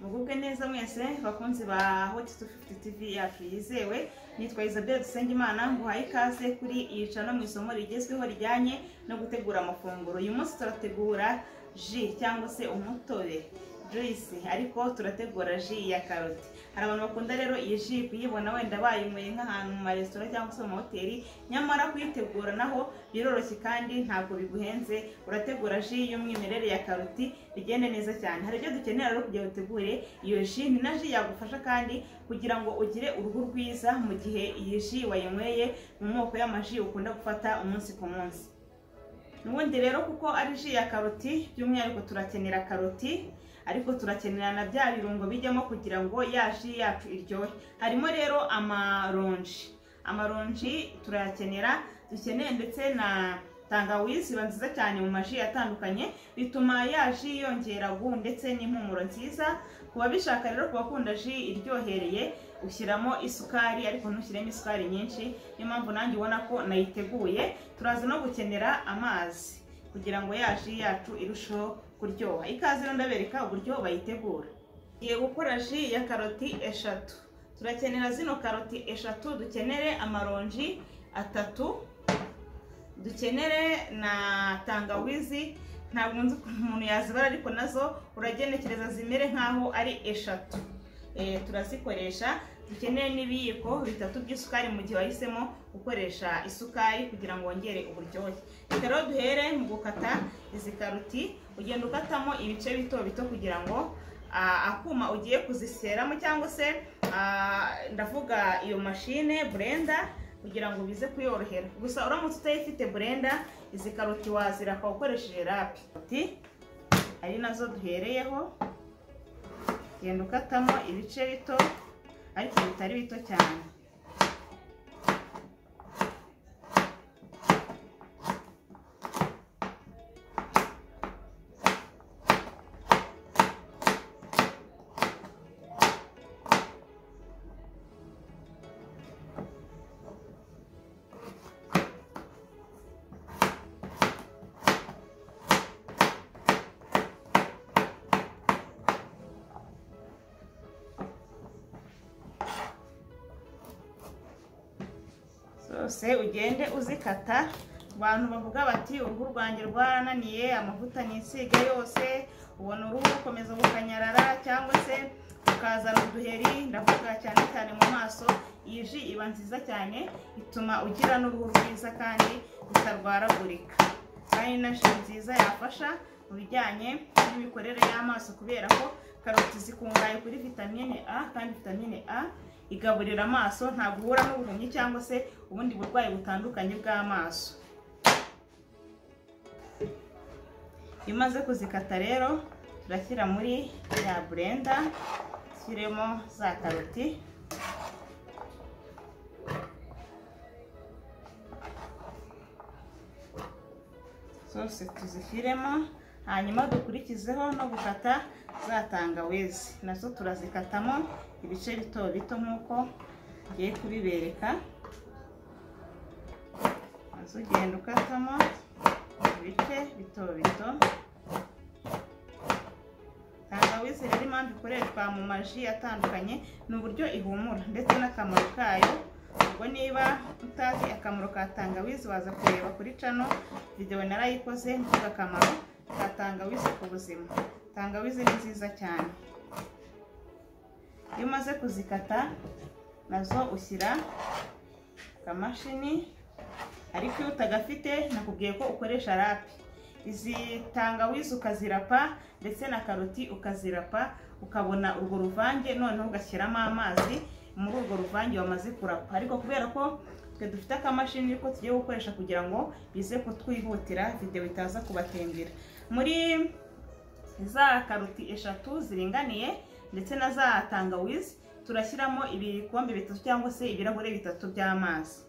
mugubwe neza mwese bakunzi ba Hot 250 TV yacu yizewe. Nitwa Isabelle Dusengimana, nguhaye ikaze kuri iyi channel mu isomo rigezweho rijyanye no gutegura amafunguro. Uyu munsi turategura jus cyangwa se umutobe juice, ariko turategura jus ya karoti. Hari abantu bakunda rero iyi jus kuyibona wenda bayinyweye nk'ahantu mu restaurant cyangwa se mu hoteli, nyamara kuyitegura naho biroroshye kandi ntabwo biguhenze. Urategura jus y'umwimerere ya karoti bigende neza cyane. Hari ibyo dukenera rero kugira utegure iyo jus, ni na jus yagufasha kandi kugira ngo ugire uruhu rwiza mu gihe iyi jus wayinyweye mu moko y'amaji ukunda gufata umunsi ku munsi. Nubundi rero kuko ari jus ya karoti, by'umwihariko turakenera karoti, ariko turakenera na bya birungo bijyamo kugira ngo ya jus yacu iryohe. Harimo rero amaronji turayakenera, dukeneye ndetse na tangawizi iba nziza cyane mu maji atandukanye, bituma ya jus yongera gu ndetse n'impumuro nziza. Kuba bishaka rero kubakunda jus iryohereye ushyiramo isukari, ariko ntushyiremo isukari nyinshi. Niyo mpamvu nanjye ubona ko nayiteguye. Turaza no gukenera amazi kugira ngo ya jus yacu irusheho kuryoha. Ikaze rero ndabereka uburyo bayitegura. Ngiye gukora jus ya karoti eshatu. Turakenera zino karoti eshatu, dukenere amaronji atatu, dukenere na tangawizi. Ntabwo nzi umuntu yazibara, ariko nazo uragenekereza zimere nkaho ari eshatu. Turazikoresha. Dukeneye n'ibiyiko bitatu by'isukari mu gihe wahisemo gukoresha isukari kugira ngo wongere uburyohe. Rero duhere mu gukata izi karoti. Ugenda ukatamo ibice bito bito kugira ngo akuma ugiye kuziseramo cyangwa se ndavuga iyo machine blender, kugira ngo bize kuyorohera. Gusa uramutse utayifite blender, izi karoti waziraka ukoresheje rapi. Ari nazo duhereyeho. Genda ukatamo ibice bito ariko bitari bito cyane. Zose ugende uzikata. Abantu bavuga bati uruhu rwanjye rwarananiye, amavuta nisiga yose, ubona uruhu rukomeza gukanyarara cyangwa se ukazana uduheri, ndavuga cyane cyane mu maso. Iyi jus iba nziza cyane, ituma ugira n'uruhu rwiza kandi rutarwaragurika. Kandi na jus nziza yafasha mu bijyanye n'imikorere y'amaso, kubera ko karoti zikungahaye kuri vitamine A, kandi vitamine A igaburira amaso, ntabwo uhura n'ubuhumyi cyangwa se ubundi burwayi butandukanye bw'amaso. Iyo umaze kuzikata rero turashyira muri ya blender, shyiremo za karoti. Zose tuzishyiremo, hanyuma dukurikizeho no gukata za tangawizi, nazo turazikatamo ibice bito bito nk'uko ngiye kubibereka. Nazo ugenda ukatamo ibice bito bito. Tangawizi rero impamvu ikoreshwa mu maji atandukanye ni uburyo ihumura ndetse n'akamaro kayo. Ubwo niba utazi akamaro ka tangawizi, waza kureba kuri channel video narayikoze mvuga akamaro ka tangawizi ku buzima. Tangawizi ni nziza cyane. Iyo umaze kuzikata nazo ushyira kamashini, ariko iyo utagafite nakubwiye ko ukoresha rapi. Izi tangawizi ukazirapa ndetse na karoti ukazirapa, ukabona urwo ruvange, noneho ugashyiramo amazi muri urwo ruvange wamaze kurapa. Ariko kubera ko twe dufite akamashini ariko tugiye gukoresha kugira ngo bize kutwihutira, video itaza kubatembera. Muri za karoti eshatu ziringaniye ndetse na za tangawizi turashyiramo ibikombe bitatu cyangwa se ibirahure bitatu by'amazi.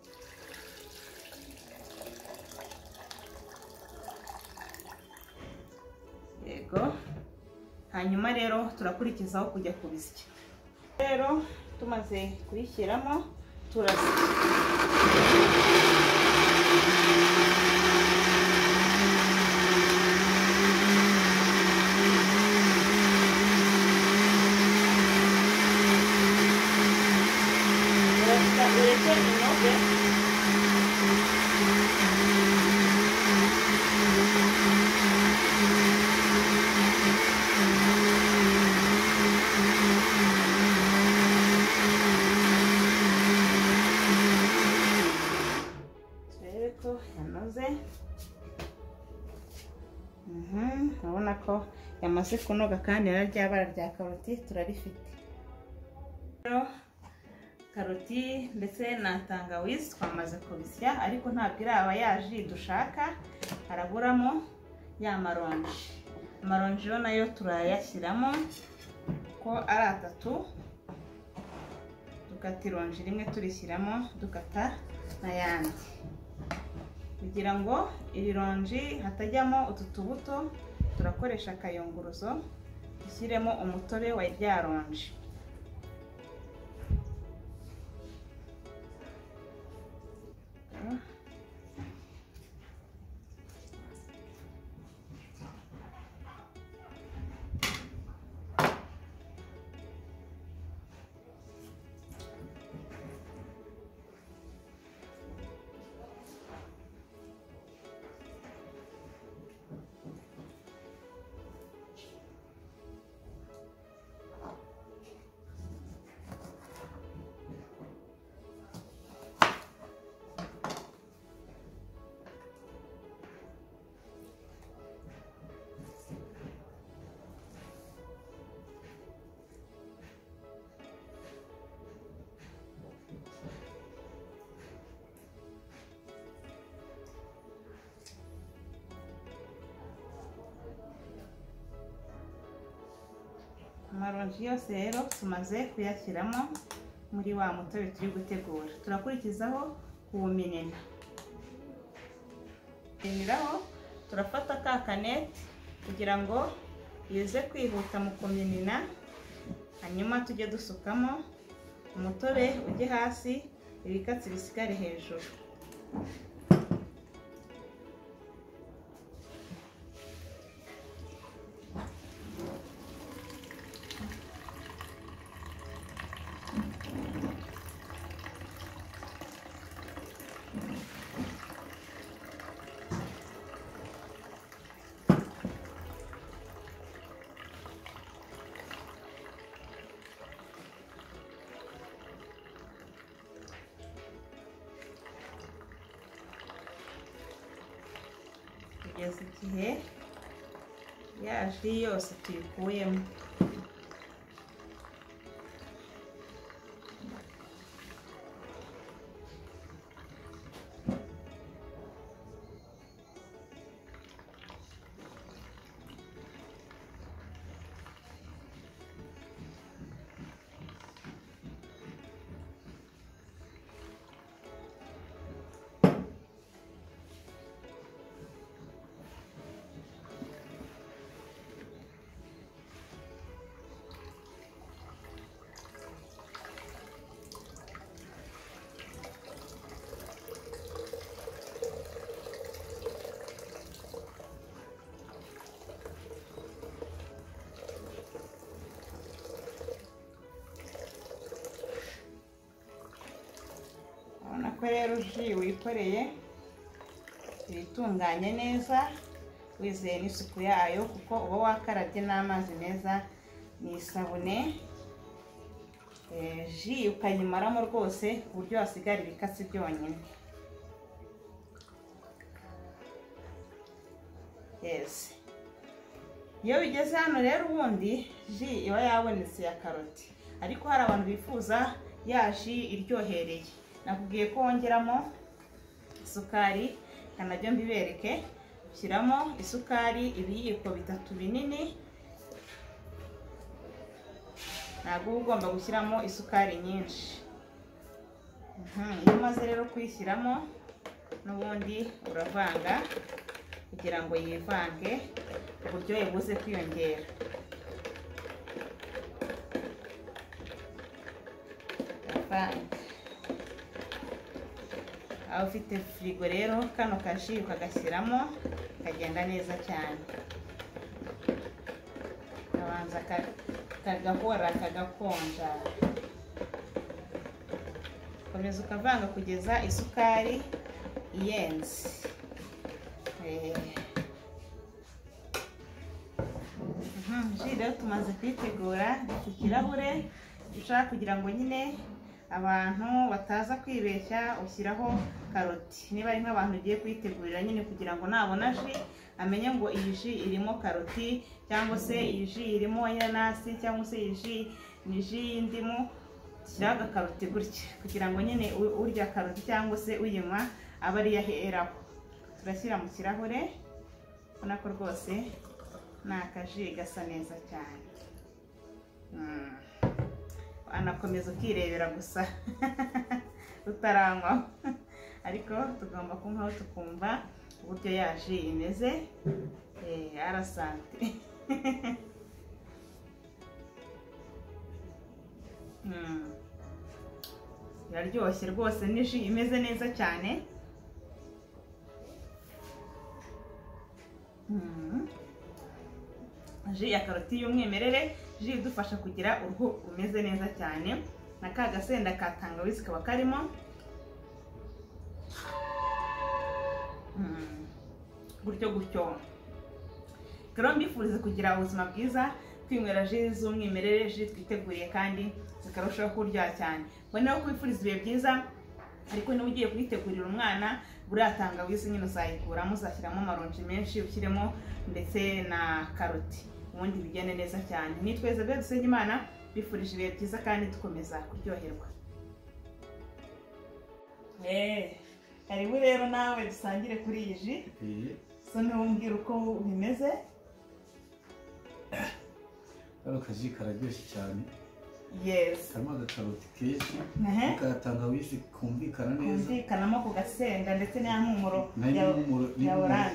Yego. Hanyuma rero turakurikizaho kujya kubisya. Rero tumaze kubishyiramo turazisya. ibanze inoge. Turebe ko yanoze. Urabona ko yamaze kunoga kandi na rya bara rya karoti turarifite. Karoti ndetse na tangawizi twamaze kubisya, ariko ntabwo iraba yaji dushaka, haraburamo ya maronji. Amaronji yo nayo turayashyiramo ko ari 3, dukata ironji rimwe turishyiramo, dukata n'ayandi kugira ngo iri ronji hatajyamo utu tubuto. Turakoresha akayunguruzo dushyiremo umutobe wa rya ronji. Amaronji yose rero tumaze kuyashyiramo muri wa mutobe turi gutegura. Turakurikizaho kuwuminina. Turafata ka kanete kugira ngo yize kwihuta mu kuminina, hanyuma tujye dusukamo umutobe ujye hasi, ibikatsi bisigare hejuru. Kugeza igihe ya ji yose tuyikuyemo. Ko rero ji wikoreye itunganye neza, wizeye n'isuku yayo, kuko uba wakarabye n'amazi meza n'isabune. Ji ukayimaramo rwose ku buryo hasigara ibikatsi byonyine. Iyo bigeze hano rero ubundi ji iba yabonetse ya karoti, ariko hari abantu bifuza ya ji iryohereye. Nakubwiye ko wongeramo isukari, kanajya mbibereke. Ushyiramo isukari ibiyiko 3 binini. Ntabwo ugomba gushyiramo isukari nyinshi. Iyo umaze rero kuyishyiramo, n'ubundi uravanga kugira ngo yivange, uburyohe buze kwiyongera. Aho ufite firigo rero, kano kaji ukagashyiramo kagenda neza cyane. Kabanza kagahora kagakonja. komeza ukavanga kugeza isukari iyenze. Ji rero tumaze kuyitegura, iki kirahure ushaka kugira ngo nyine abantu bataza kwibeshya ushyiraho karoti. Niba ari nk'abantu ugiye kuyitegurira nyine kugira ngo nabona ji amenye ngo iyi ji irimo karoti, cyangwa se iyi ji irimo inanasi, cyangwa se iyi ji ni ji y'indimu, shyiraho agakaroti gutya kugira ngo nyine urya karoti cyangwa se uyinywa aba ariyo aheraho. Turashyira mu kirahure, ubona ko rwose ni akaji gasa neza cyane. Anakomeza ukirebera gusa utaranywaho, ariko tugomba kunywaho tukumva uburyo ya ji imeze. Arasante. Iraryoshye rwose, ni ji imeze neza cyane. Ji ya karoti y'umwimerere, ji idufasha kugira uruhu rumeze neza cyane, na ka gasenda ka tangawizi kaba karimo. Gutyo gutyo. Rero mbifuriza kugira ubuzima bwiza, twinywera ji z'umwimerere, ji twiteguriye kandi zikarushaho kuryoha cyane. Boneho kwifuriza ibihe byiza, ariko niba ugiye kuyitegurira umwana, buriya tangawizi nyine uzayikuramo, uzashyiramo amaronji menshi, ushyiremo ndetse na karoti, ubundi bigende neza cyane. Nitwa Isabelle Dusengimana, bifurije ibihe byiza kandi dukomeza kuryoherwa. Karibu rero nawe dusangire kuri iyi ji. So ntumbwira uko bimeze. Kano kaji kararyoshye cyane. Yes. Karimo agakaroti kenshi, tangawizi kumvikana neza. Kumvikanamo ku gasenda ndetse n'impumuro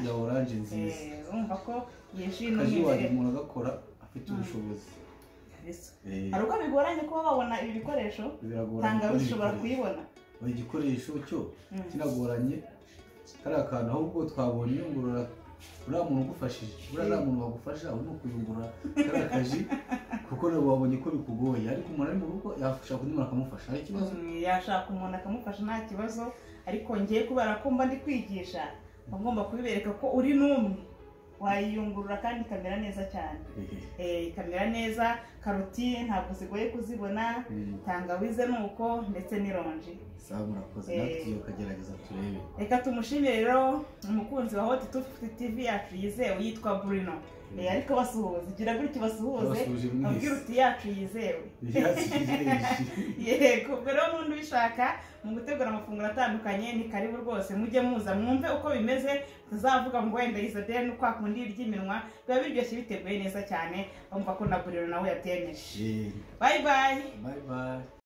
ya oranje nziza. Urumva ko iyi ji kaji waje umuntu agakora afite ubushobozi. Hari uko bigoranye kuba wabona ibi bikoresho, tangawizi ushobora kuyibona. Igikoresho cyo kinagoranye, kari akantu ahubwo twabonye yungurura uriya muntu ugufashije, uriya muntu wagufasha urimo kuyungurura kari akaji, kuko nabo wabonye ko bikugoye, ariko umuntu ari mu rugo yafasha kundi umuntu akamufasha. Hari ikibazo yashaka umuntu akamufasha, nta kibazo. Ariko ngiye kubera ko mba ndi kwigisha, ngomba kubibereka ko uri n'umwe wayiyungurura kandi ikamera neza cyane. Ikamera neza, karoti ntabwo zigoye kuzibona, tangawize nuko ndetse n'ironji. Sawa, murakoze, natwe ukagerageza turebe. Reka tumushimire rero umukunzi wa Hot 250 TV yacu yizewe yitwa Bruno. Ariko basuhuze, gira gutyo basuhuze, abwira uti yacu yizewe. Yego, rero n'undi ubishaka mu gutegura amafunguro atandukanye, ni karibu rwose, mujye muza mwumve uko bimeze. Tuzavuga ngo wenda Isabelle nuko akunda iry'iminwa, biba biryoshye biteguye neza cyane, bumva ko na Bruno nawe yabyemeje. Bye bye. Bye bye.